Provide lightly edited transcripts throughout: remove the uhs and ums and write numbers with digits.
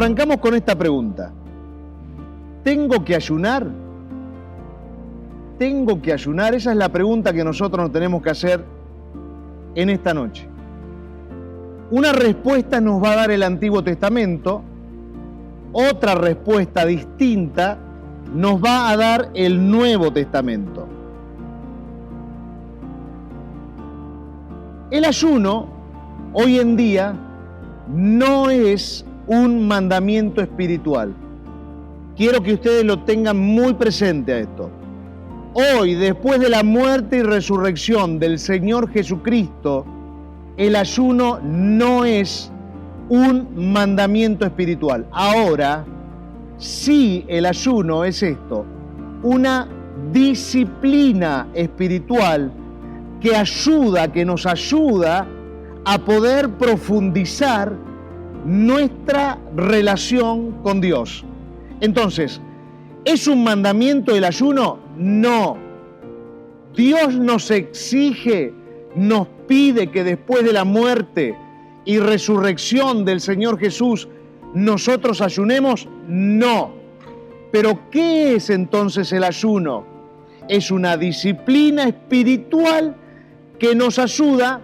arrancamos con esta pregunta. ¿Tengo que ayunar? ¿Tengo que ayunar? Esa es la pregunta que nosotros nos tenemos que hacer en esta noche. Una respuesta nos va a dar el Antiguo Testamento, otra respuesta distinta nos va a dar el Nuevo Testamento. El ayuno, hoy en día, no es un mandamiento espiritual. Quiero que ustedes lo tengan muy presente a esto. Hoy, después de la muerte y resurrección del Señor Jesucristo, el ayuno no es un mandamiento espiritual. Ahora, sí, el ayuno es esto, una disciplina espiritual que nos ayuda a poder profundizar nuestra relación con Dios. Entonces, ¿es un mandamiento el ayuno? No. Dios nos exige, nos pide que después de la muerte y resurrección del Señor Jesús nosotros ayunemos. No. Pero ¿qué es entonces el ayuno? Es una disciplina espiritual que nos ayuda,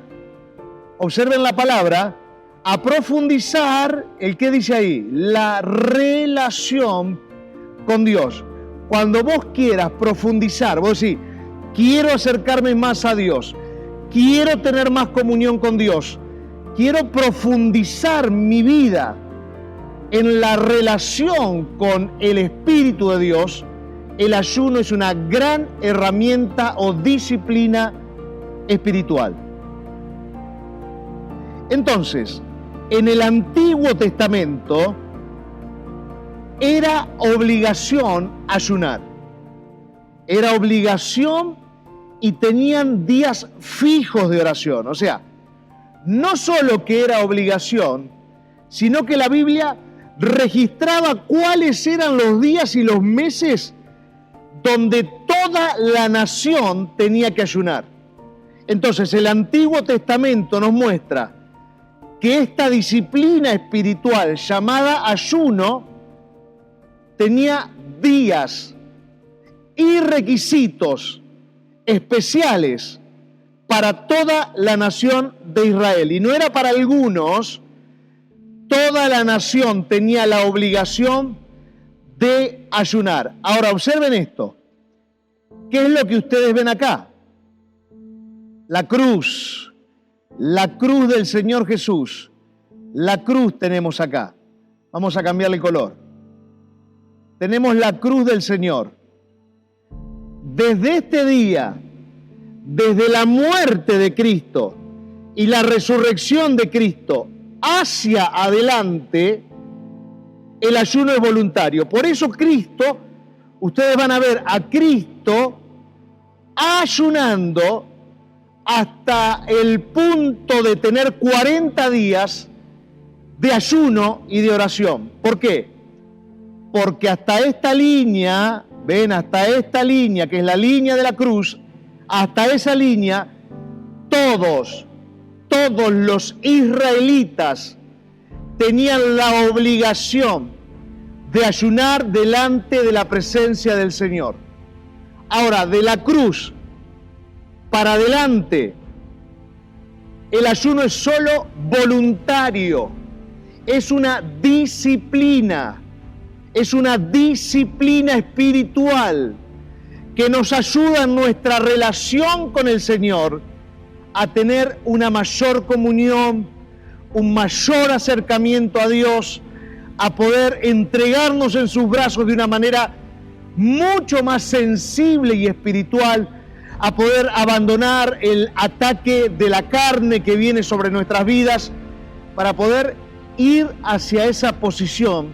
observen la palabra, a profundizar, ¿qué dice ahí? La relación con Dios. Cuando vos quieras profundizar, vos decís, quiero acercarme más a Dios, quiero tener más comunión con Dios, quiero profundizar mi vida en la relación con el Espíritu de Dios, el ayuno es una gran herramienta o disciplina espiritual. Entonces, en el Antiguo Testamento era obligación ayunar. Era obligación y tenían días fijos de oración. O sea, no solo que era obligación, sino que la Biblia registraba cuáles eran los días y los meses donde toda la nación tenía que ayunar. Entonces, el Antiguo Testamento nos muestra que esta disciplina espiritual llamada ayuno tenía días y requisitos especiales para toda la nación de Israel. Y no era para algunos, toda la nación tenía la obligación de ayunar. Ahora, observen esto. ¿Qué es lo que ustedes ven acá? La cruz del Señor Jesús. La cruz tenemos acá. Vamos a cambiarle el color. Tenemos la cruz del Señor. Desde este día, desde la muerte de Cristo y la resurrección de Cristo hacia adelante, el ayuno es voluntario. Por eso Cristo, ustedes van a ver a Cristo ayunando hasta el punto de tener 40 días de ayuno y de oración. ¿Por qué? Porque hasta esta línea, ven, hasta esta línea, que es la línea de la cruz, hasta esa línea, todos los israelitas tenían la obligación de ayunar delante de la presencia del Señor. Ahora, de la cruz para adelante, el ayuno es solo voluntario, es una disciplina espiritual que nos ayuda en nuestra relación con el Señor a tener una mayor comunión, un mayor acercamiento a Dios, a poder entregarnos en sus brazos de una manera mucho más sensible y espiritual, a poder abandonar el ataque de la carne que viene sobre nuestras vidas, para poder ir hacia esa posición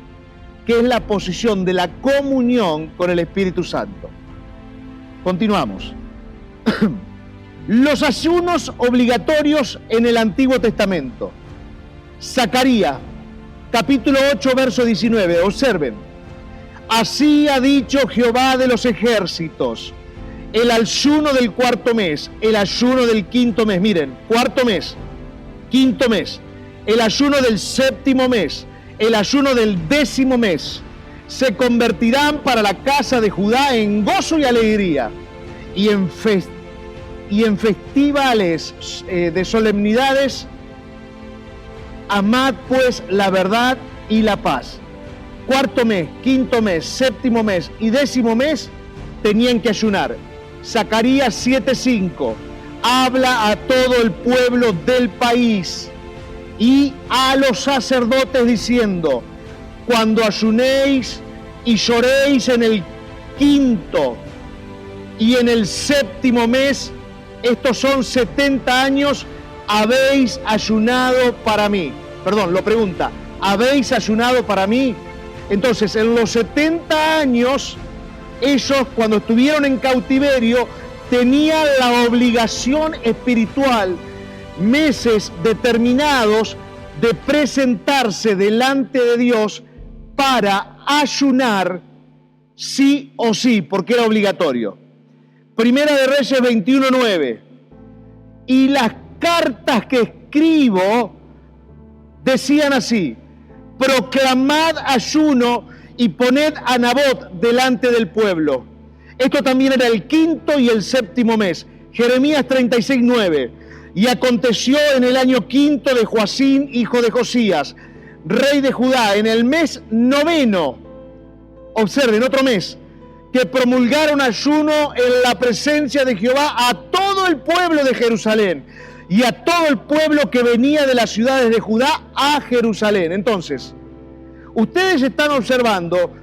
que es la posición de la comunión con el Espíritu Santo. Continuamos. Los ayunos obligatorios en el Antiguo Testamento. Zacarías, capítulo 8, verso 19. Observen. Así ha dicho Jehová de los ejércitos: el ayuno del cuarto mes, el ayuno del quinto mes. Miren, cuarto mes, quinto mes, el ayuno del séptimo mes, el ayuno del 10º mes. Se convertirán para la casa de Judá en gozo y alegría, y en festivales de solemnidades. Amad pues la verdad y la paz. 4º mes, 5º mes, 7º mes y 10º mes tenían que ayunar. Zacarías 7:5 habla a todo el pueblo del país y a los sacerdotes diciendo: cuando ayunéis y lloréis en el 5º y en el 7º mes, estos son 70 años, habéis ayunado para mí. Perdón, lo pregunta, ¿habéis ayunado para mí? Entonces, en los 70 años, ellos cuando estuvieron en cautiverio, tenían la obligación espiritual, meses determinados, de presentarse delante de Dios para ayunar sí o sí, porque era obligatorio. Primera de Reyes 21:9. Y las cartas que escribo decían así: proclamad ayuno y poned a Nabot delante del pueblo. Esto también era el 5º y el 7º mes. Jeremías 36:9. Y aconteció en el año 5º de Joacín, hijo de Josías, rey de Judá, en el mes 9, observen, otro mes, que promulgaron ayuno en la presencia de Jehová a todo el pueblo de Jerusalén y a todo el pueblo que venía de las ciudades de Judá a Jerusalén. Entonces, ustedes están observando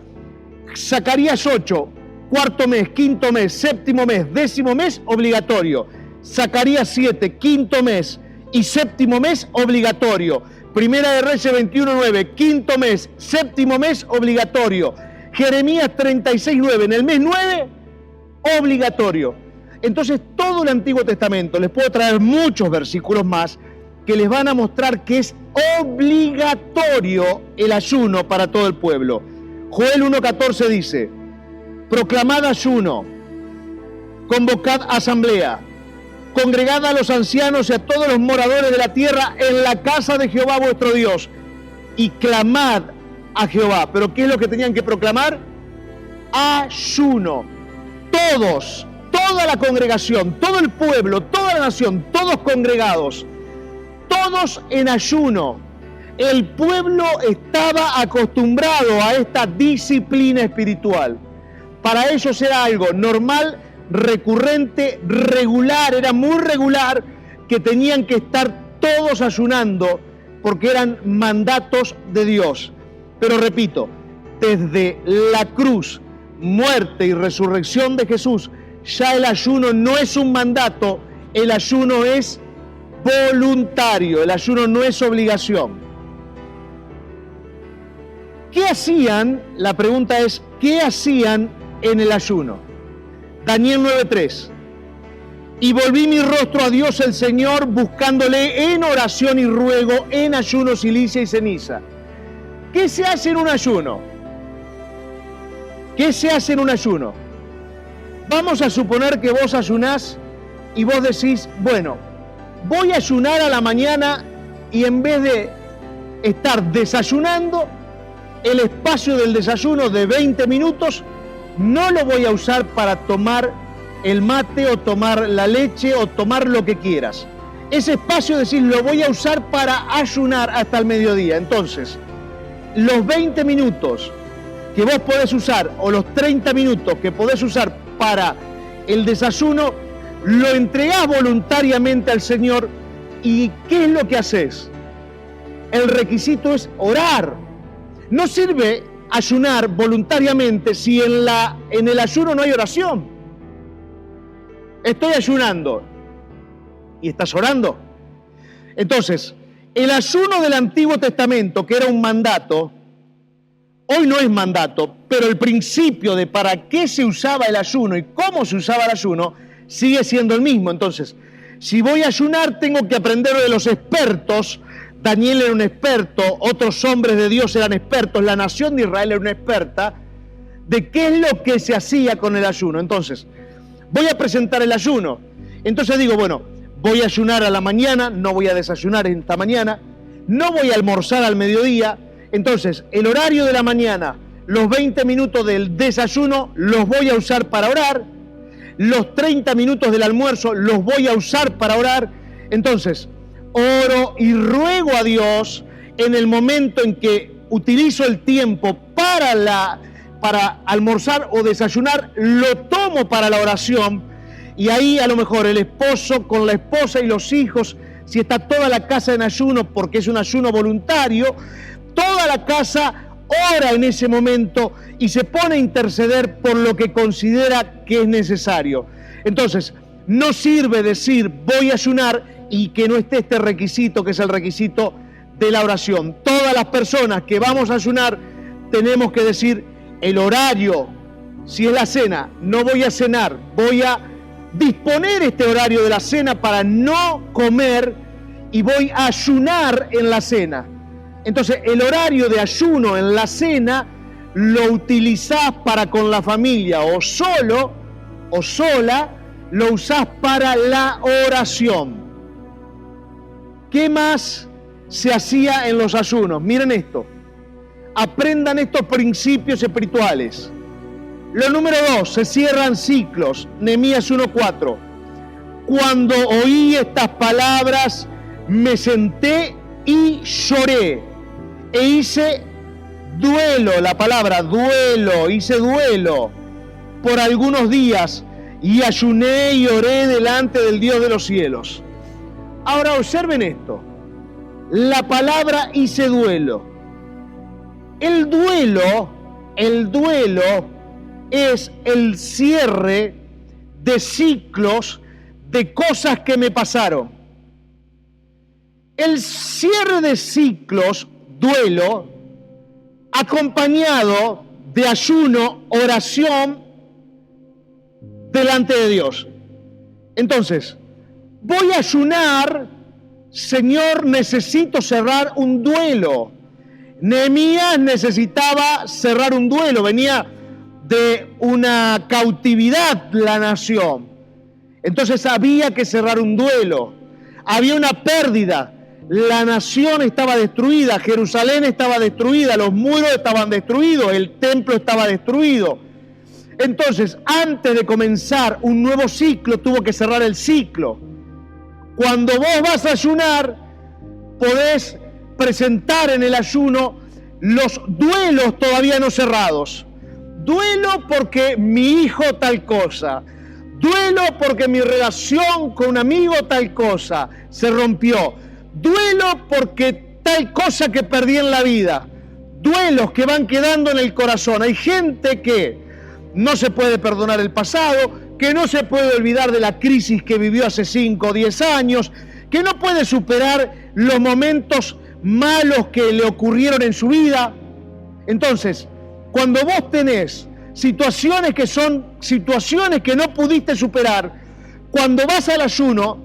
Zacarías 8, 4º mes, 5º mes, 7º mes, 10º mes, obligatorio. Zacarías 7, 5º mes y 7º mes, obligatorio. Primera de Reyes 21:9, 5º mes, 7º mes, obligatorio. Jeremías 36:9, en el mes 9, obligatorio. Entonces, todo el Antiguo Testamento, les puedo traer muchos versículos más que les van a mostrar que es obligatorio el ayuno para todo el pueblo. Joel 1:14 dice: proclamad ayuno, convocad asamblea, congregad a los ancianos y a todos los moradores de la tierra en la casa de Jehová vuestro Dios, y clamad a Jehová. ¿Pero qué es lo que tenían que proclamar? Ayuno. Todos, toda la congregación, todo el pueblo, toda la nación, todos congregados, todos en ayuno. El pueblo estaba acostumbrado a esta disciplina espiritual. Para ellos era algo normal, recurrente, regular, era muy regular que tenían que estar todos ayunando porque eran mandatos de Dios. Pero repito, desde la cruz, muerte y resurrección de Jesús, ya el ayuno no es un mandato, el ayuno es voluntario, el ayuno no es obligación. ¿Qué hacían? La pregunta es, ¿qué hacían en el ayuno? Daniel 9:3. Y volví mi rostro a Dios el Señor, buscándole en oración y ruego, en ayuno, silicia y ceniza. ¿Qué se hace en un ayuno? ¿Qué se hace en un ayuno? Vamos a suponer que vos ayunás y vos decís, bueno, voy a ayunar a la mañana y en vez de estar desayunando, el espacio del desayuno de 20 minutos no lo voy a usar para tomar el mate o tomar la leche o tomar lo que quieras. Ese espacio, decís, lo voy a usar para ayunar hasta el mediodía. Entonces, los 20 minutos que vos podés usar o los 30 minutos que podés usar para el desayuno, lo entregás voluntariamente al Señor. ¿Y qué es lo que haces? El requisito es orar. No sirve ayunar voluntariamente si en el ayuno no hay oración. Estoy ayunando y estás orando. Entonces, el ayuno del Antiguo Testamento, que era un mandato, hoy no es mandato, pero el principio de para qué se usaba el ayuno y cómo se usaba el ayuno sigue siendo el mismo. Entonces, si voy a ayunar, tengo que aprender de los expertos. Daniel era un experto, otros hombres de Dios eran expertos, la nación de Israel era una experta de qué es lo que se hacía con el ayuno. Entonces, voy a presentar el ayuno. Entonces digo, bueno, voy a ayunar a la mañana, no voy a desayunar esta mañana, no voy a almorzar al mediodía. Entonces, el horario de la mañana, los 20 minutos del desayuno, los voy a usar para orar. Los 30 minutos del almuerzo los voy a usar para orar. Entonces, oro y ruego a Dios en el momento en que utilizo el tiempo para almorzar o desayunar, lo tomo para la oración, y ahí a lo mejor el esposo con la esposa y los hijos, si está toda la casa en ayuno, porque es un ayuno voluntario, toda la casa ora en ese momento y se pone a interceder por lo que considera que es necesario. Entonces, no sirve decir voy a ayunar y que no esté este requisito, que es el requisito de la oración. Todas las personas que vamos a ayunar tenemos que decir el horario. Si es la cena, no voy a cenar, voy a disponer este horario de la cena para no comer y voy a ayunar en la cena. Entonces, el horario de ayuno en la cena lo utilizás para con la familia, o solo o sola, lo usás para la oración. ¿Qué más se hacía en los ayunos? Miren esto. Aprendan estos principios espirituales. Lo número 2, se cierran ciclos. Nehemías 1:4. Cuando oí estas palabras, me senté y lloré. E hice duelo, la palabra duelo, hice duelo por algunos días y ayuné y oré delante del Dios de los cielos. Ahora observen esto, la palabra hice duelo. El duelo es el cierre de ciclos de cosas que me pasaron. El cierre de ciclos, duelo, acompañado de ayuno, oración delante de Dios. Entonces, voy a ayunar, Señor, necesito cerrar un duelo. Nehemías necesitaba cerrar un duelo, venía de una cautividad la nación. Entonces había que cerrar un duelo. Había una pérdida. La nación estaba destruida, Jerusalén estaba destruida, los muros estaban destruidos, el templo estaba destruido. Entonces, antes de comenzar un nuevo ciclo, tuvo que cerrar el ciclo. Cuando vos vas a ayunar, podés presentar en el ayuno los duelos todavía no cerrados. Duelo porque mi hijo tal cosa. Duelo porque mi relación con un amigo tal cosa se rompió. Duelo porque tal cosa que perdí en la vida. Duelos que van quedando en el corazón. Hay gente que no se puede perdonar el pasado, que no se puede olvidar de la crisis que vivió hace 5 o 10 años, que no puede superar los momentos malos que le ocurrieron en su vida. Entonces, cuando vos tenés situaciones que son situaciones que no pudiste superar, cuando vas al ayuno,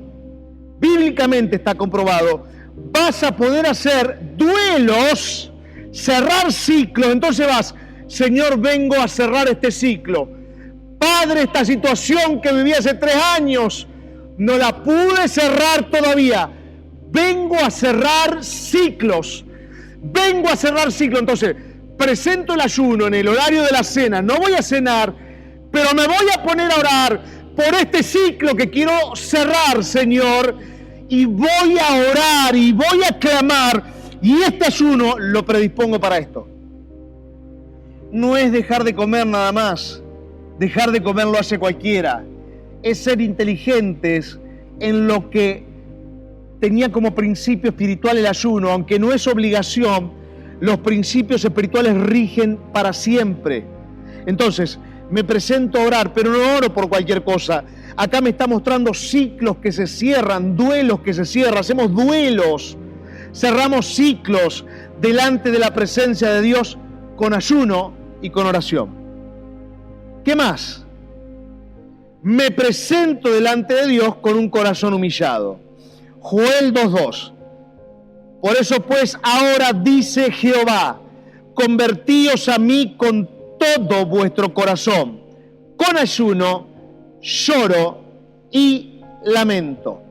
bíblicamente está comprobado, vas a poder hacer duelos, cerrar ciclos. Entonces vas, Señor, vengo a cerrar este ciclo. Padre, esta situación que viví hace 3 años, no la pude cerrar todavía. Vengo a cerrar ciclos. Vengo a cerrar ciclos. Entonces, presento el ayuno en el horario de la cena. No voy a cenar, pero me voy a poner a orar por este ciclo que quiero cerrar, Señor, y voy a orar y voy a clamar, y este ayuno lo predispongo para esto. No es dejar de comer nada más, dejar de comer lo hace cualquiera, es ser inteligentes en lo que tenía como principio espiritual el ayuno, aunque no es obligación, los principios espirituales rigen para siempre. Entonces, me presento a orar, pero no oro por cualquier cosa. Acá me está mostrando ciclos que se cierran, duelos que se cierran, hacemos duelos, cerramos ciclos delante de la presencia de Dios con ayuno y con oración. ¿Qué más? Me presento delante de Dios con un corazón humillado. Joel 2:2. Por eso pues ahora dice Jehová, convertíos a mí con todo vuestro corazón, con ayuno, lloro y lamento.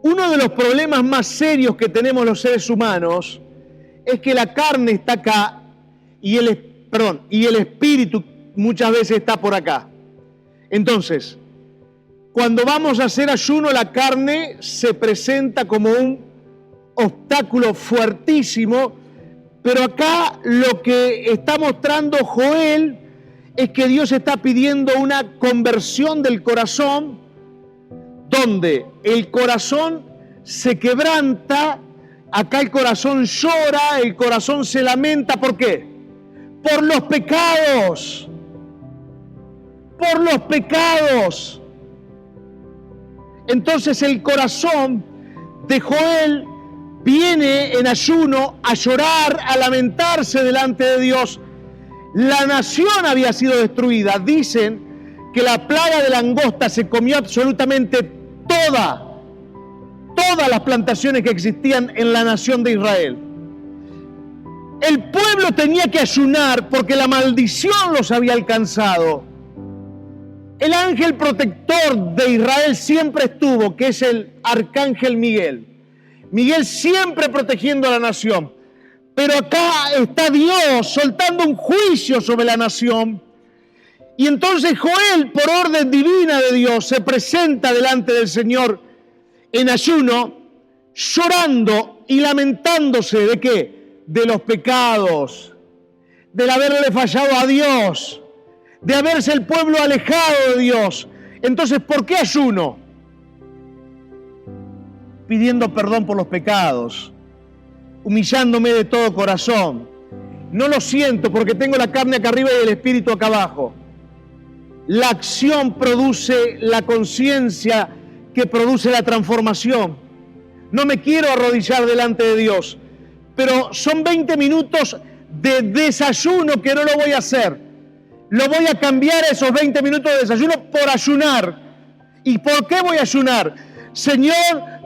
Uno de los problemas más serios que tenemos los seres humanos es que la carne está acá y el espíritu muchas veces está por acá. Entonces, cuando vamos a hacer ayuno, la carne se presenta como un obstáculo fuertísimo, pero acá lo que está mostrando Joel es que Dios está pidiendo una conversión del corazón, donde el corazón se quebranta, acá el corazón llora, el corazón se lamenta. ¿Por qué? Por los pecados. Por los pecados. Entonces el corazón de Joel viene en ayuno a llorar, a lamentarse delante de Dios. La nación había sido destruida. Dicen que la plaga de langosta se comió absolutamente todas las plantaciones que existían en la nación de Israel. El pueblo tenía que ayunar porque la maldición los había alcanzado. El ángel protector de Israel siempre estuvo, que es el arcángel Miguel. Miguel siempre protegiendo a la nación. Pero acá está Dios soltando un juicio sobre la nación. Y entonces Joel, por orden divina de Dios, se presenta delante del Señor en ayuno, llorando y lamentándose ¿de qué? De los pecados, del haberle fallado a Dios, de haberse el pueblo alejado de Dios. Entonces, ¿por qué ayuno? Pidiendo perdón por los pecados, humillándome de todo corazón. No lo siento porque tengo la carne acá arriba y el espíritu acá abajo. La acción produce la conciencia que produce la transformación. No me quiero arrodillar delante de Dios, pero son 20 minutos de desayuno que no lo voy a hacer. Lo voy a cambiar esos 20 minutos de desayuno por ayunar. ¿Y por qué voy a ayunar? Señor,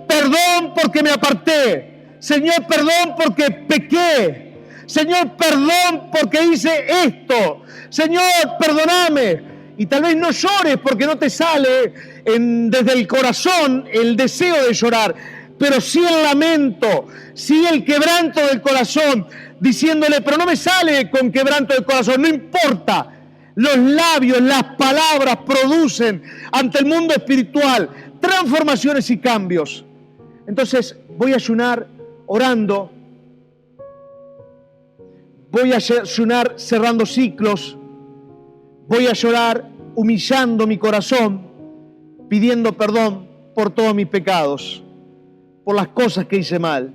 perdón porque me aparté. Señor, perdón porque pequé. Señor, perdón porque hice esto. Señor, perdóname. Y tal vez no llores porque no te sale desde el corazón el deseo de llorar, pero sí el lamento, sí el quebranto del corazón, diciéndole, pero no me sale con quebranto del corazón, no importa. Los labios, las palabras producen ante el mundo espiritual transformaciones y cambios. Entonces voy a ayunar orando, voy a ayunar cerrando ciclos, voy a llorar humillando mi corazón, pidiendo perdón por todos mis pecados, por las cosas que hice mal.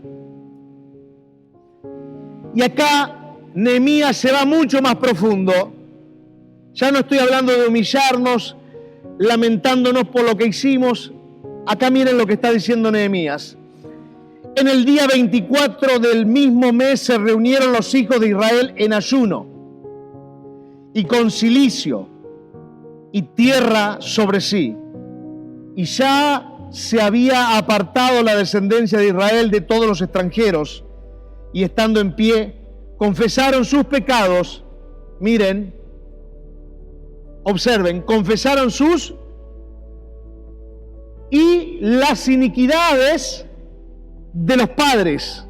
Y acá Nehemías se va mucho más profundo. Ya no estoy hablando de humillarnos, lamentándonos por lo que hicimos. Acá miren lo que está diciendo Nehemías. En el día 24 del mismo mes se reunieron los hijos de Israel en ayuno y con cilicio y tierra sobre sí. Y ya se había apartado la descendencia de Israel de todos los extranjeros, y estando en pie, confesaron sus pecados. Miren, observen, confesaron sus y las iniquidades de los padres,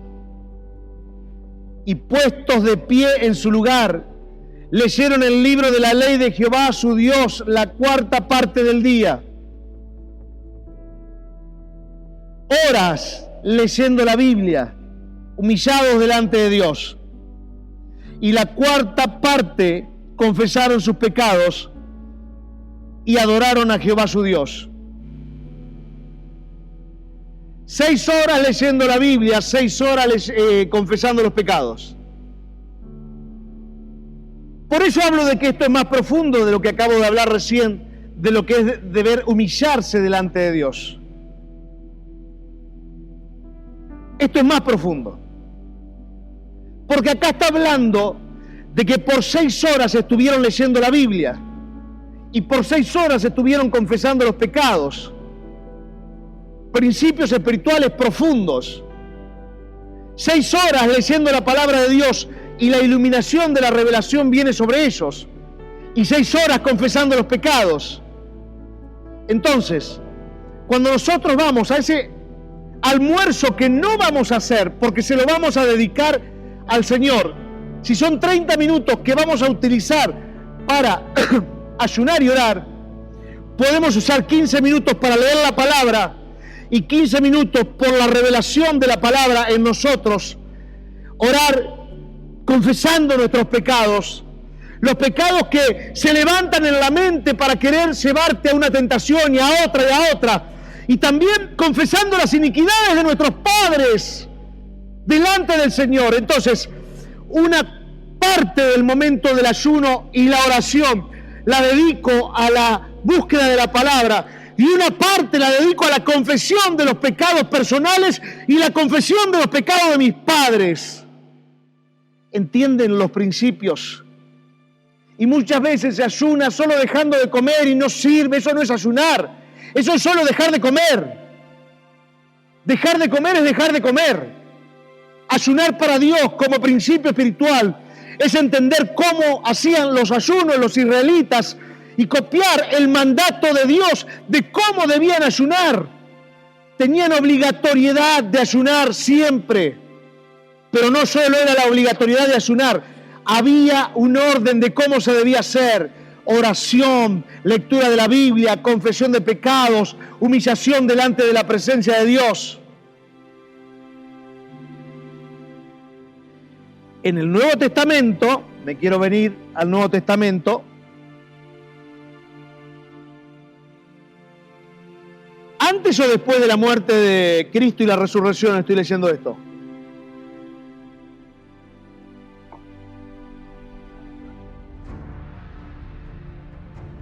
y puestos de pie en su lugar, leyeron el libro de la ley de Jehová su Dios la cuarta parte del día. Horas leyendo la Biblia, humillados delante de Dios. Y la cuarta parte confesaron sus pecados y adoraron a Jehová su Dios. 6 horas leyendo la Biblia, 6 horas confesando los pecados. Por eso hablo de que esto es más profundo de lo que acabo de hablar recién, de lo que es deber humillarse delante de Dios. Esto es más profundo. Porque acá está hablando de que por 6 horas estuvieron leyendo la Biblia y por 6 horas estuvieron confesando los pecados. Principios espirituales profundos. 6 horas leyendo la palabra de Dios y la iluminación de la revelación viene sobre ellos. Y 6 horas confesando los pecados. Entonces, cuando nosotros vamos a ese almuerzo que no vamos a hacer porque se lo vamos a dedicar al Señor, si son 30 minutos que vamos a utilizar para ayunar y orar, podemos usar 15 minutos para leer la palabra y 15 minutos por la revelación de la palabra en nosotros, orar confesando nuestros pecados, los pecados que se levantan en la mente para querer llevarte a una tentación y a otra, y también confesando las iniquidades de nuestros padres delante del Señor. Entonces, una parte del momento del ayuno y la oración la dedico a la búsqueda de la palabra, y una parte la dedico a la confesión de los pecados personales y la confesión de los pecados de mis padres. ¿Entienden los principios? Y muchas veces se ayuna solo dejando de comer y no sirve. Eso no es ayunar, eso es solo dejar de comer. Dejar de comer es dejar de comer. Ayunar para Dios como principio espiritual es entender cómo hacían los ayunos los israelitas y copiar el mandato de Dios de cómo debían ayunar. Tenían obligatoriedad de ayunar siempre, pero no solo era la obligatoriedad de ayunar, había un orden de cómo se debía hacer: oración, lectura de la Biblia, confesión de pecados, humillación delante de la presencia de Dios. En el Nuevo Testamento, me quiero venir al Nuevo Testamento, antes o después de la muerte de Cristo y la resurrección, estoy leyendo esto.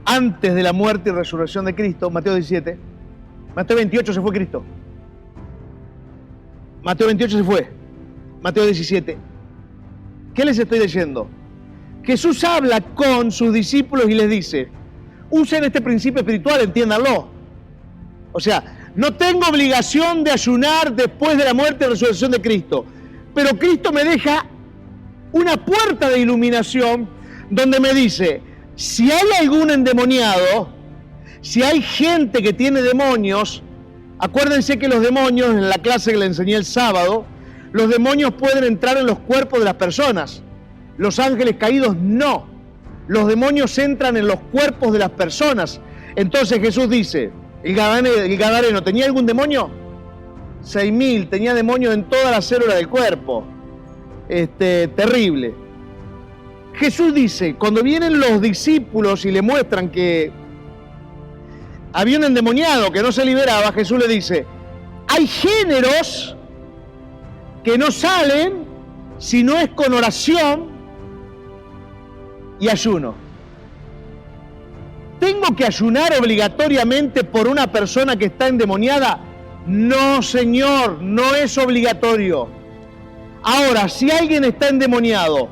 Antes de la muerte y resurrección de Cristo, Mateo 17, Mateo 28 se fue Cristo. Mateo 28 se fue. Mateo 17. ¿Qué les estoy leyendo? Jesús habla con sus discípulos y les dice: usen este principio espiritual, entiéndanlo. O sea, no tengo obligación de ayunar después de la muerte y resurrección de Cristo, pero Cristo me deja una puerta de iluminación donde me dice: si hay algún endemoniado, si hay gente que tiene demonios, acuérdense que los demonios, en la clase que le enseñé el sábado, los demonios pueden entrar en los cuerpos de las personas. Los ángeles caídos no. Los demonios entran en los cuerpos de las personas. Entonces Jesús dice: el gadareno, ¿tenía algún demonio? 6.000, tenía demonios en todas las células del cuerpo. Terrible. Jesús dice, cuando vienen los discípulos y le muestran que había un endemoniado que no se liberaba, Jesús le dice: hay géneros que no salen si no es con oración y ayuno. ¿Tengo que ayunar obligatoriamente por una persona que está endemoniada? No, Señor, no es obligatorio. Ahora, si alguien está endemoniado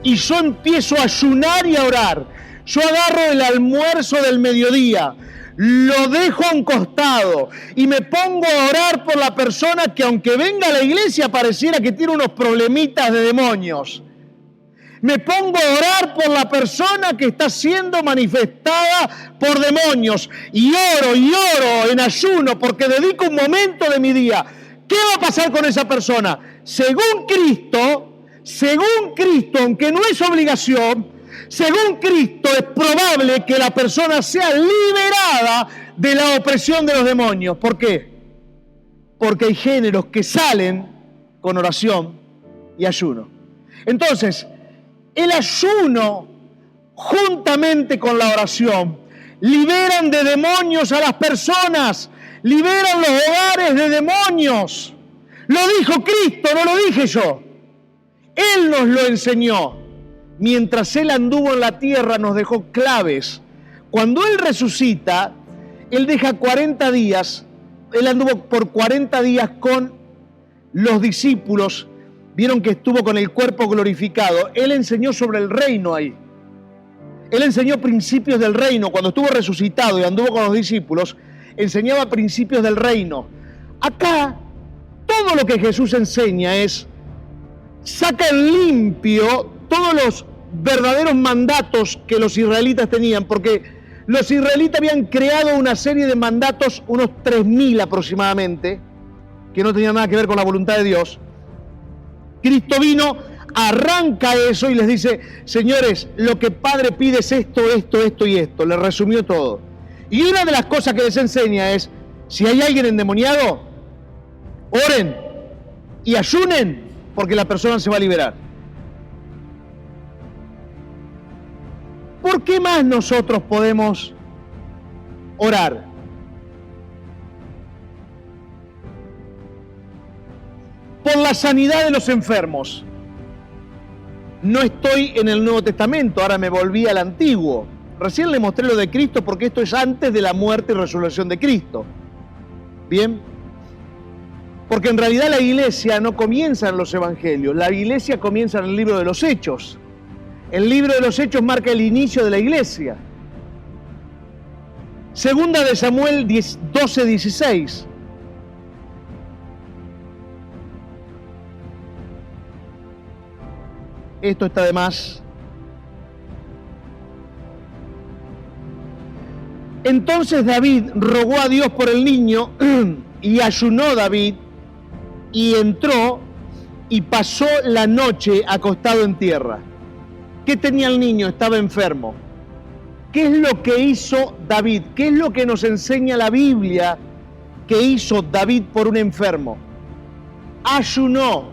y yo empiezo a ayunar y a orar, yo agarro el almuerzo del mediodía, lo dejo a un costado y me pongo a orar por la persona que, aunque venga a la iglesia, pareciera que tiene unos problemitas de demonios. Me pongo a orar por la persona que está siendo manifestada por demonios y oro en ayuno porque dedico un momento de mi día. ¿Qué va a pasar con esa persona? Según Cristo, aunque no es obligación, según Cristo es probable que la persona sea liberada de la opresión de los demonios. ¿Por qué? Porque hay géneros que salen con oración y ayuno. Entonces, el ayuno, juntamente con la oración, liberan de demonios a las personas, liberan los hogares de demonios. Lo dijo Cristo, no lo dije yo. Él nos lo enseñó. Mientras Él anduvo en la tierra, nos dejó claves. Cuando Él resucita, Él deja 40 días, Él anduvo por 40 días con los discípulos. Vieron que estuvo con el cuerpo glorificado. Él enseñó sobre el reino ahí. Él enseñó principios del reino. Cuando estuvo resucitado y anduvo con los discípulos, enseñaba principios del reino. Acá, todo lo que Jesús enseña es: saca en limpio todos los verdaderos mandatos que los israelitas tenían, porque los israelitas habían creado una serie de mandatos, unos 3.000 aproximadamente, que no tenía nada que ver con la voluntad de Dios. Cristo vino, arranca eso y les dice, señores, lo que Padre pide es esto, esto, esto y esto. Le resumió todo. Y una de las cosas que les enseña es, si hay alguien endemoniado, oren y ayunen, porque la persona se va a liberar. ¿Por qué más nosotros podemos orar? Por la sanidad de los enfermos. No estoy en el Nuevo Testamento, ahora me volví al Antiguo. Recién le mostré lo de Cristo porque esto es antes de la muerte y resurrección de Cristo. ¿Bien? Porque en realidad la iglesia no comienza en los evangelios, la iglesia comienza en el libro de los Hechos. El libro de los Hechos marca el inicio de la iglesia. Segunda de Samuel 12:16. Esto está de más. Entonces David rogó a Dios por el niño y ayunó David y entró y pasó la noche acostado en tierra. ¿Qué tenía el niño? Estaba enfermo. ¿Qué es lo que hizo David? ¿Qué es lo que nos enseña la Biblia que hizo David por un enfermo? Ayunó.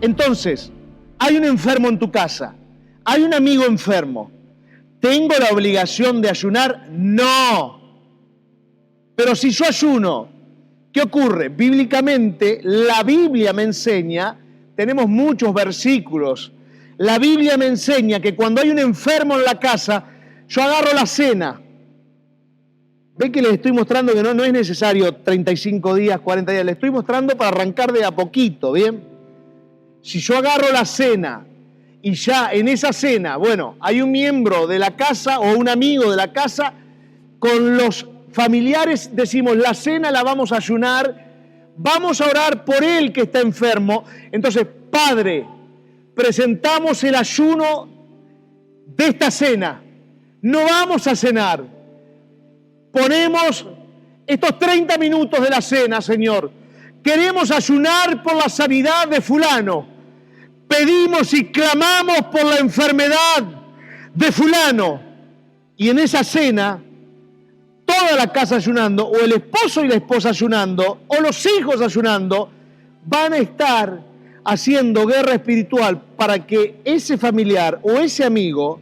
Entonces, hay un enfermo en tu casa, hay un amigo enfermo. ¿Tengo la obligación de ayunar? No. Pero si yo ayuno, ¿qué ocurre? Bíblicamente, la Biblia me enseña, tenemos muchos versículos, la Biblia me enseña que cuando hay un enfermo en la casa, yo agarro la cena. ¿Ven que les estoy mostrando que no es necesario 35 días, 40 días? Les estoy mostrando para arrancar de a poquito, ¿bien? Si yo agarro la cena y ya en esa cena, bueno, hay un miembro de la casa o un amigo de la casa, con los familiares decimos, la cena la vamos a ayunar, vamos a orar por él que está enfermo. Entonces, Padre, presentamos el ayuno de esta cena. No vamos a cenar. Ponemos estos 30 minutos de la cena, Señor. Queremos ayunar por la sanidad de fulano. Pedimos y clamamos por la enfermedad de fulano. Y en esa cena, toda la casa ayunando, o el esposo y la esposa ayunando, o los hijos ayunando, van a estar haciendo guerra espiritual para que ese familiar o ese amigo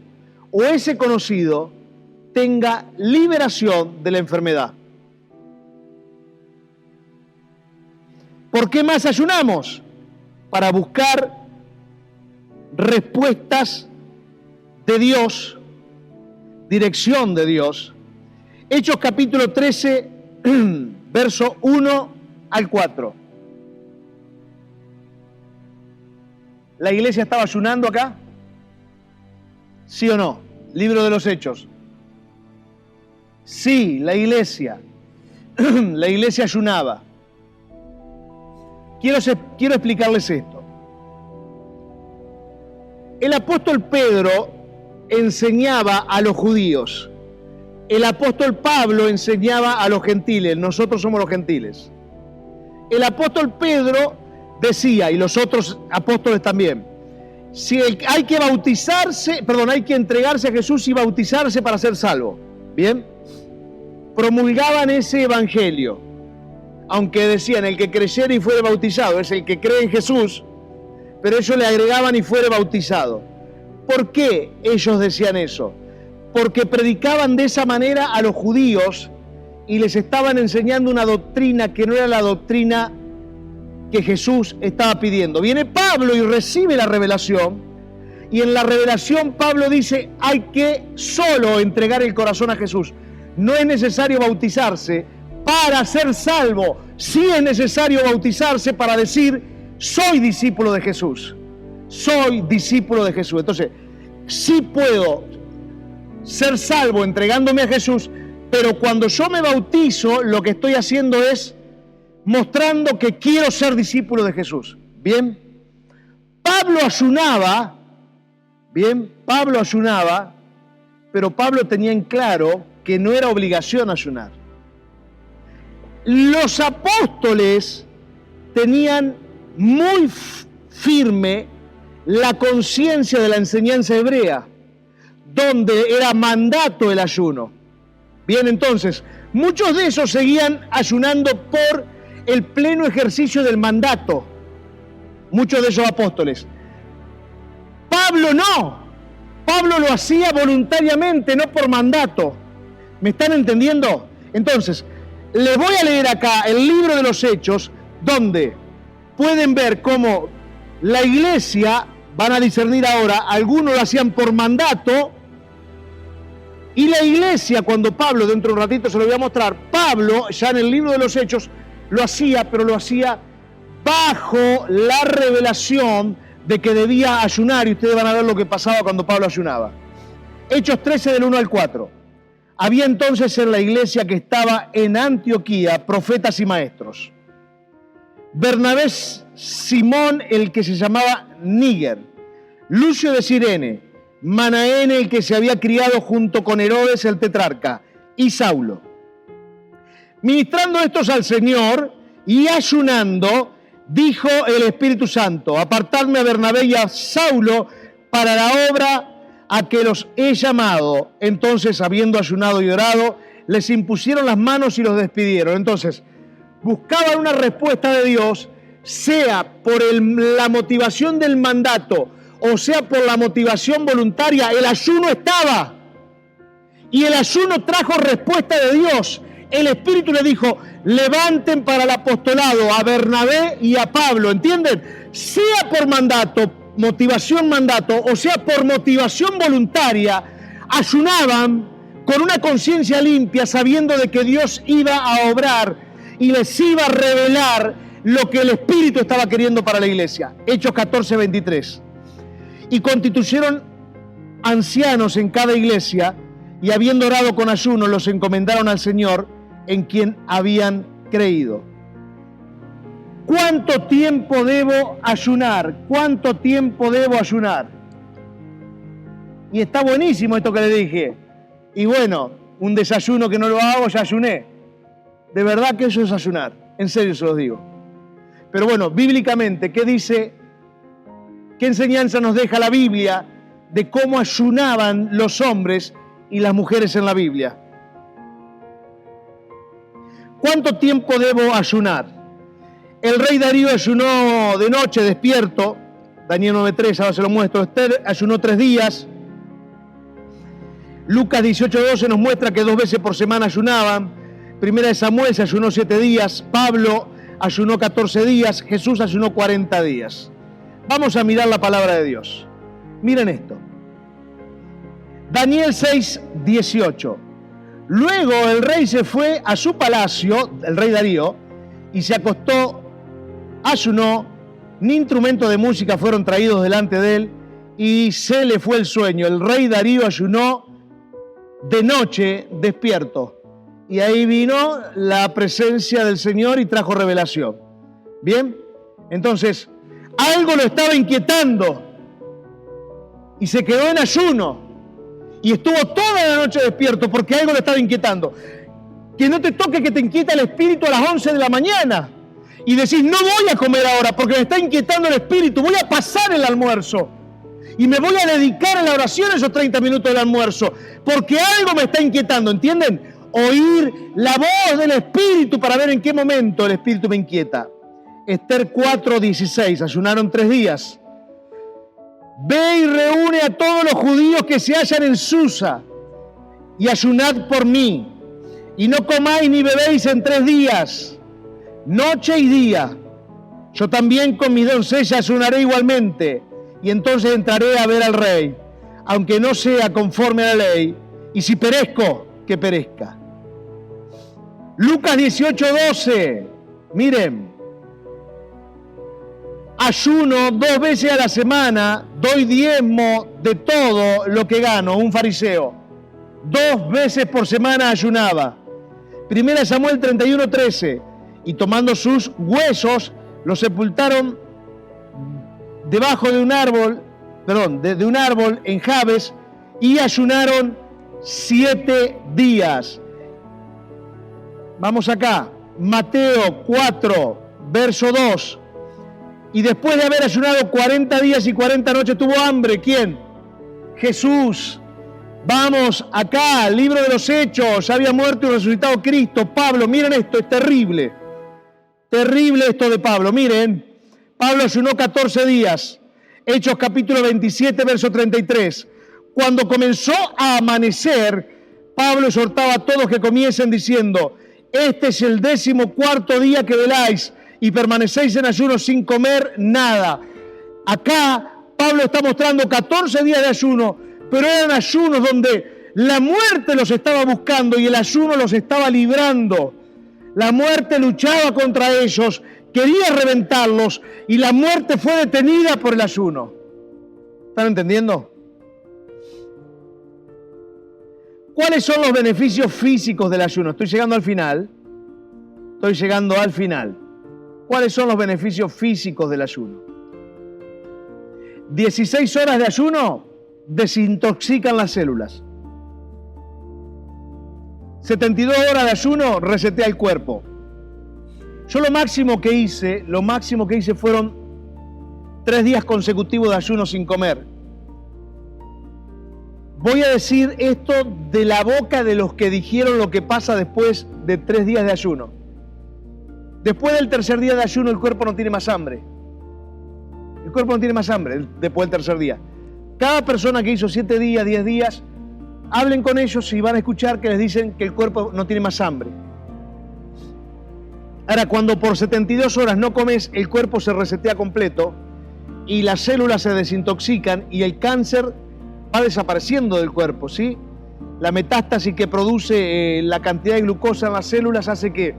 o ese conocido tenga liberación de la enfermedad. ¿Por qué más ayunamos? Para buscar respuestas de Dios, dirección de Dios. Hechos capítulo 13, verso 1 al 4. ¿La iglesia estaba ayunando acá? ¿Sí o no? Libro de los Hechos. Sí, la iglesia ayunaba. Quiero explicarles esto. El apóstol Pedro enseñaba a los judíos. El apóstol Pablo enseñaba a los gentiles. Nosotros somos los gentiles. El apóstol Pedro decía, y los otros apóstoles también, si hay que hay que entregarse a Jesús y bautizarse para ser salvo. ¿Bien? Promulgaban ese evangelio. Aunque decían, el que creyere y fuere bautizado es el que cree en Jesús, pero ellos le agregaban y fuere bautizado. ¿Por qué ellos decían eso? Porque predicaban de esa manera a los judíos y les estaban enseñando una doctrina que no era la doctrina que Jesús estaba pidiendo. Viene Pablo y recibe la revelación, y en la revelación Pablo dice, hay que solo entregar el corazón a Jesús. No es necesario bautizarse para ser salvo. Sí es necesario bautizarse para decir, soy discípulo de Jesús. Soy discípulo de Jesús. Entonces, sí puedo ser salvo entregándome a Jesús, pero cuando yo me bautizo, lo que estoy haciendo es mostrando que quiero ser discípulo de Jesús. ¿Bien? Pablo ayunaba, pero Pablo tenía en claro que no era obligación ayunar. Los apóstoles tenían muy firme la conciencia de la enseñanza hebrea, donde era mandato el ayuno. Bien, entonces, muchos de esos seguían ayunando por el pleno ejercicio del mandato, muchos de esos apóstoles. Pablo no, Pablo lo hacía voluntariamente, no por mandato. ¿Me están entendiendo? Entonces, les voy a leer acá el libro de los Hechos, donde pueden ver cómo la iglesia, van a discernir ahora, algunos lo hacían por mandato, y la iglesia, cuando Pablo, dentro de un ratito se lo voy a mostrar, Pablo, ya en el libro de los Hechos, lo hacía, pero lo hacía bajo la revelación de que debía ayunar, y ustedes van a ver lo que pasaba cuando Pablo ayunaba. Hechos 13 del 1 al 4. Había entonces en la iglesia que estaba en Antioquía profetas y maestros. Bernabé, Simón, el que se llamaba Níger, Lucio de Cirene, Manaén, el que se había criado junto con Herodes el tetrarca, y Saulo. Ministrando estos al Señor y ayunando, dijo el Espíritu Santo: apartadme a Bernabé y a Saulo para la obra a que los he llamado. Entonces, habiendo ayunado y orado, les impusieron las manos y los despidieron. Entonces, buscaban una respuesta de Dios, sea por la motivación del mandato o sea por la motivación voluntaria. El ayuno estaba, y el ayuno trajo respuesta de Dios. El Espíritu le dijo: levanten para el apostolado a Bernabé y a Pablo, ¿entienden? Sea por mandato, motivación mandato, o sea por motivación voluntaria, ayunaban con una conciencia limpia, sabiendo de que Dios iba a obrar y les iba a revelar lo que el Espíritu estaba queriendo para la iglesia. Hechos 14, 23. Y constituyeron ancianos en cada iglesia, y habiendo orado con ayuno, los encomendaron al Señor, en quien habían creído. ¿Cuánto tiempo debo ayunar? ¿Cuánto tiempo debo ayunar? Y está buenísimo esto que le dije. Y bueno, un desayuno que no lo hago, ya ayuné. De verdad que eso es ayunar. En serio se los digo. Pero bueno, bíblicamente, ¿qué dice? ¿Qué enseñanza nos deja la Biblia de cómo ayunaban los hombres y las mujeres en la Biblia? ¿Cuánto tiempo debo ayunar? El rey Darío ayunó de noche despierto. Daniel 9:3, ahora se lo muestro. Esther ayunó 3 días. Lucas 18:12 nos muestra que 2 veces por semana ayunaban. Primera de Samuel se ayunó 7 días. Pablo ayunó 14 días. Jesús ayunó 40 días. Vamos a mirar la palabra de Dios. Miren esto. Daniel 6:18. Luego el rey se fue a su palacio, el rey Darío, y se acostó, ayunó, ni instrumentos de música fueron traídos delante de él, y se le fue el sueño. El rey Darío ayunó de noche despierto, y ahí vino la presencia del Señor y trajo revelación. Bien, entonces, algo lo estaba inquietando, y se quedó en ayuno. Y estuvo toda la noche despierto porque algo le estaba inquietando. Que no te toque que te inquieta el espíritu a las 11 de la mañana y decís: no voy a comer ahora porque me está inquietando el espíritu, voy a pasar el almuerzo y me voy a dedicar a la oración esos 30 minutos del almuerzo porque algo me está inquietando, ¿entienden? Oír la voz del espíritu para ver en qué momento el espíritu me inquieta. Esther 4:16, ayunaron 3 días. Ve y reúne a todos los judíos que se hallan en Susa y ayunad por mí, y no comáis ni bebéis en 3 días, noche y día. Yo también con mi doncella ayunaré igualmente, y entonces entraré a ver al rey, aunque no sea conforme a la ley, y si perezco, que perezca. Lucas 18:12, miren. Ayuno 2 veces a la semana, doy diezmo de todo lo que gano, un fariseo. 2 veces por semana ayunaba. Primera Samuel 31:13, y tomando sus huesos, los sepultaron debajo de un árbol, de un árbol en Jabes, y ayunaron 7 días. Vamos acá, Mateo 4, Verso 2. Y después de haber ayunado 40 días y 40 noches tuvo hambre. ¿Quién? Jesús. Vamos acá, libro de los Hechos. Había muerto y resucitado Cristo. Pablo, miren esto, es terrible. Terrible esto de Pablo. Miren, Pablo ayunó 14 días. Hechos capítulo 27, verso 33. Cuando comenzó a amanecer, Pablo exhortaba a todos que comiesen diciendo: este es el 14º día que veláis y permanecéis en ayuno sin comer nada. Acá Pablo está mostrando 14 días de ayuno, pero eran ayunos donde la muerte los estaba buscando y el ayuno los estaba librando. La muerte luchaba contra ellos, quería reventarlos y la muerte fue detenida por el ayuno. ¿Están entendiendo? ¿Cuáles son los beneficios físicos del ayuno? Estoy llegando al final. ¿Cuáles son los beneficios físicos del ayuno? 16 horas de ayuno desintoxican las células. 72 horas de ayuno resetea el cuerpo. Yo lo máximo que hice fueron 3 días consecutivos de ayuno sin comer. Voy a decir esto de la boca de los que dijeron lo que pasa después de 3 días de ayuno. Después del tercer día de ayuno el cuerpo no tiene más hambre. El cuerpo no tiene más hambre después del tercer día. Cada persona que hizo 7 días, 10 días, hablen con ellos y van a escuchar que les dicen que el cuerpo no tiene más hambre. Ahora, cuando por 72 horas no comes, el cuerpo se resetea completo y las células se desintoxican y el cáncer va desapareciendo del cuerpo, ¿sí? La metástasis que produce la cantidad de glucosa en las células hace que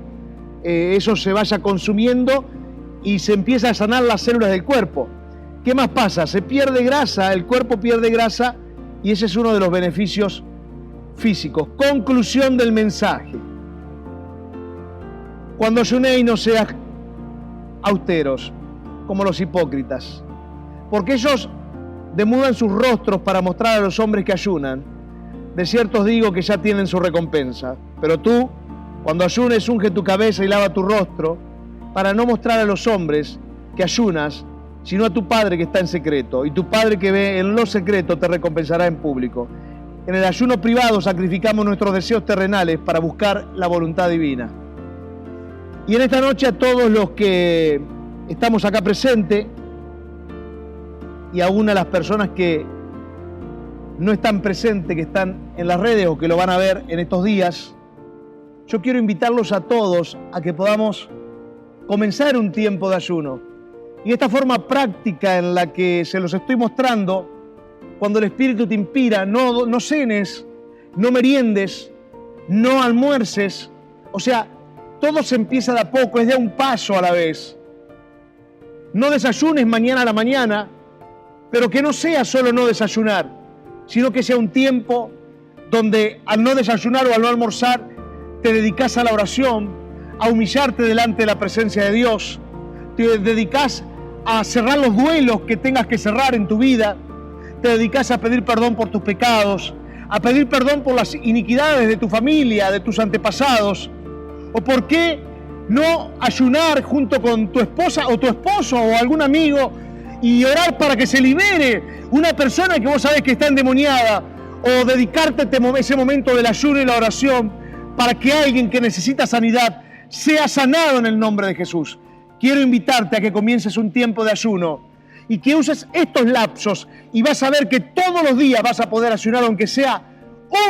eso se vaya consumiendo y se empieza a sanar las células del cuerpo. ¿Qué más pasa? Se pierde grasa, el cuerpo pierde grasa y ese es uno de los beneficios físicos. Conclusión del mensaje. Cuando ayunéis no seas austeros, como los hipócritas, porque ellos demudan sus rostros para mostrar a los hombres que ayunan. De cierto os digo que ya tienen su recompensa. Pero tú, cuando ayunes, unge tu cabeza y lava tu rostro, para no mostrar a los hombres que ayunas, sino a tu Padre que está en secreto. Y tu Padre que ve en lo secreto te recompensará en público. En el ayuno privado sacrificamos nuestros deseos terrenales para buscar la voluntad divina. Y en esta noche a todos los que estamos acá presentes, y aún a las personas que no están presentes, que están en las redes o que lo van a ver en estos días, yo quiero invitarlos a todos a que podamos comenzar un tiempo de ayuno. Y esta forma práctica en la que se los estoy mostrando, cuando el Espíritu te inspira, no cenes, no meriendes, no almuerces, o sea, todo se empieza de a poco, es de a un paso a la vez. No desayunes mañana a la mañana, pero que no sea solo no desayunar, sino que sea un tiempo donde al no desayunar o al no almorzar, te dedicas a la oración, a humillarte delante de la presencia de Dios, te dedicas a cerrar los duelos que tengas que cerrar en tu vida, te dedicas a pedir perdón por tus pecados, a pedir perdón por las iniquidades de tu familia, de tus antepasados. ¿O por qué no ayunar junto con tu esposa o tu esposo o algún amigo y orar para que se libere una persona que vos sabés que está endemoniada? O dedicarte ese momento del ayuno y la oración para que alguien que necesita sanidad sea sanado en el nombre de Jesús. Quiero invitarte a que comiences un tiempo de ayuno y que uses estos lapsos y vas a ver que todos los días vas a poder ayunar, aunque sea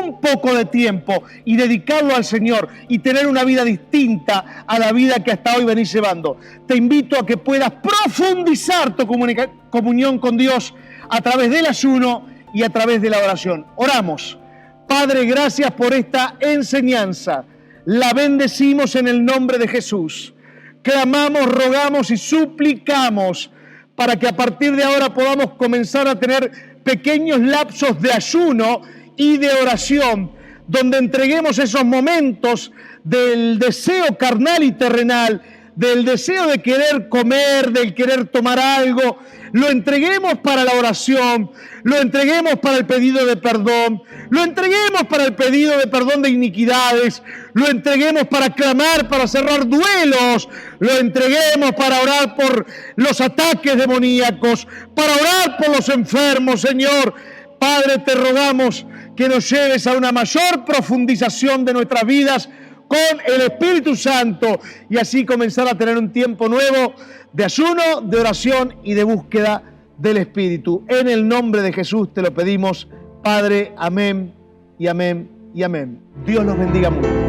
un poco de tiempo, y dedicarlo al Señor y tener una vida distinta a la vida que hasta hoy venís llevando. Te invito a que puedas profundizar tu comunión con Dios a través del ayuno y a través de la oración. Oramos. Padre, gracias por esta enseñanza. La bendecimos en el nombre de Jesús. Clamamos, rogamos y suplicamos para que a partir de ahora podamos comenzar a tener pequeños lapsos de ayuno y de oración, donde entreguemos esos momentos del deseo carnal y terrenal, del deseo de querer comer, del querer tomar algo, lo entreguemos para la oración, lo entreguemos para el pedido de perdón, lo entreguemos para el pedido de perdón de iniquidades, lo entreguemos para clamar, para cerrar duelos, lo entreguemos para orar por los ataques demoníacos, para orar por los enfermos, Señor. Padre, te rogamos que nos lleves a una mayor profundización de nuestras vidas con el Espíritu Santo y así comenzar a tener un tiempo nuevo de ayuno, de oración y de búsqueda del Espíritu. En el nombre de Jesús te lo pedimos, Padre. Amén y amén y amén. Dios los bendiga mucho.